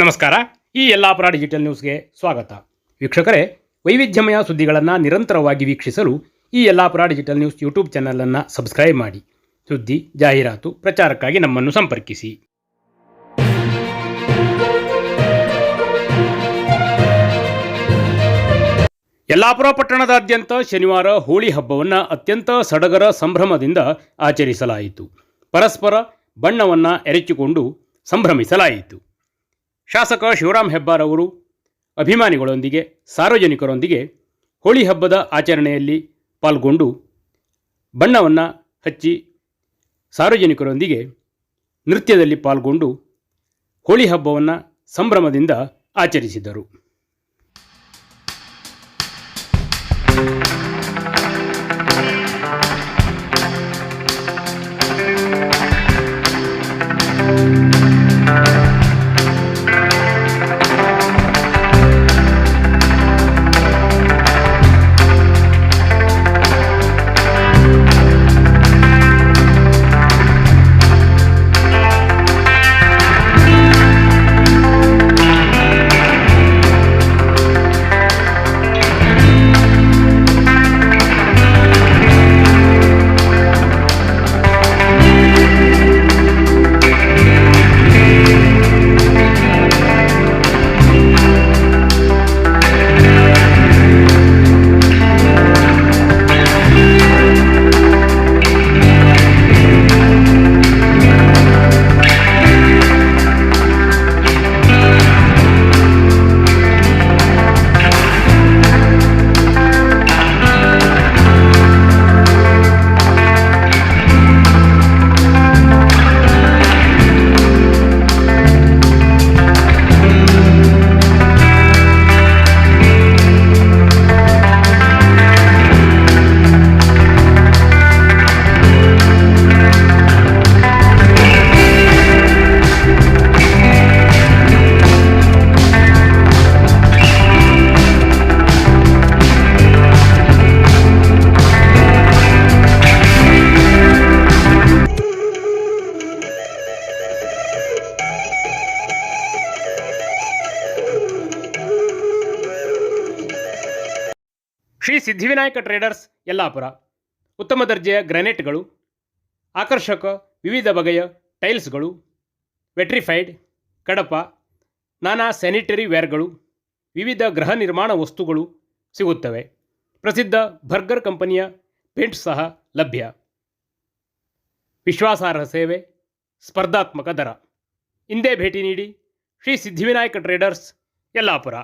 ನಮಸ್ಕಾರ. ಈ ಯಲ್ಲಾಪುರ ಡಿಜಿಟಲ್ ನ್ಯೂಸ್ಗೆ ಸ್ವಾಗತ. ವೀಕ್ಷಕರೇ, ವೈವಿಧ್ಯಮಯ ಸುದ್ದಿಗಳನ್ನು ನಿರಂತರವಾಗಿ ವೀಕ್ಷಿಸಲು ಈ ಯಲ್ಲಾಪುರ ಡಿಜಿಟಲ್ ನ್ಯೂಸ್ ಯೂಟ್ಯೂಬ್ ಚಾನಲನ್ನು ಸಬ್ಸ್ಕ್ರೈಬ್ ಮಾಡಿ. ಸುದ್ದಿ, ಜಾಹೀರಾತು, ಪ್ರಚಾರಕ್ಕಾಗಿ ನಮ್ಮನ್ನು ಸಂಪರ್ಕಿಸಿ. ಯಲ್ಲಾಪುರ ಪಟ್ಟಣದಾದ್ಯಂತ ಶನಿವಾರ ಹೋಳಿ ಹಬ್ಬವನ್ನು ಅತ್ಯಂತ ಸಡಗರ ಸಂಭ್ರಮದಿಂದ ಆಚರಿಸಲಾಯಿತು. ಪರಸ್ಪರ ಬಣ್ಣವನ್ನು ಎರಚಿಕೊಂಡು ಸಂಭ್ರಮಿಸಲಾಯಿತು. ಶಾಸಕ ಶಿವರಾಮ್ ಹೆಬ್ಬಾರ್ ಅವರು ಅಭಿಮಾನಿಗಳೊಂದಿಗೆ, ಸಾರ್ವಜನಿಕರೊಂದಿಗೆ ಹೋಳಿ ಹಬ್ಬದ ಆಚರಣೆಯಲ್ಲಿ ಪಾಲ್ಗೊಂಡು ಬಣ್ಣವನ್ನು ಹಚ್ಚಿ ಸಾರ್ವಜನಿಕರೊಂದಿಗೆ ನೃತ್ಯದಲ್ಲಿ ಪಾಲ್ಗೊಂಡು ಹೋಳಿ ಹಬ್ಬವನ್ನು ಸಂಭ್ರಮದಿಂದ ಆಚರಿಸಿದರು. ಶ್ರೀ ಸಿದ್ಧಿವಿನಾಯಕ ಟ್ರೇಡರ್ಸ್ ಯಲ್ಲಾಪುರ ಉತ್ತಮ ದರ್ಜೆಯ ಗ್ರಾನೈಟ್ಗಳು, ಆಕರ್ಷಕ ವಿವಿಧ ಬಗೆಯ ಟೈಲ್ಸ್ಗಳು, ವೆಟ್ರಿಫೈಡ್, ಕಡಪ, ನಾನಾ ಸ್ಯಾನಿಟರಿ ವೇರ್ಗಳು, ವಿವಿಧ ಗೃಹ ನಿರ್ಮಾಣ ವಸ್ತುಗಳು ಸಿಗುತ್ತವೆ. ಪ್ರಸಿದ್ಧ ಬರ್ಗರ್ ಕಂಪನಿಯ ಪೇಂಟ್ ಸಹ ಲಭ್ಯ. ವಿಶ್ವಾಸಾರ್ಹ ಸೇವೆ, ಸ್ಪರ್ಧಾತ್ಮಕ ದರ. ಇಂದೇ ಭೇಟಿ ನೀಡಿ ಶ್ರೀ ಸಿದ್ಧಿವಿನಾಯಕ ಟ್ರೇಡರ್ಸ್ ಯಲ್ಲಾಪುರ.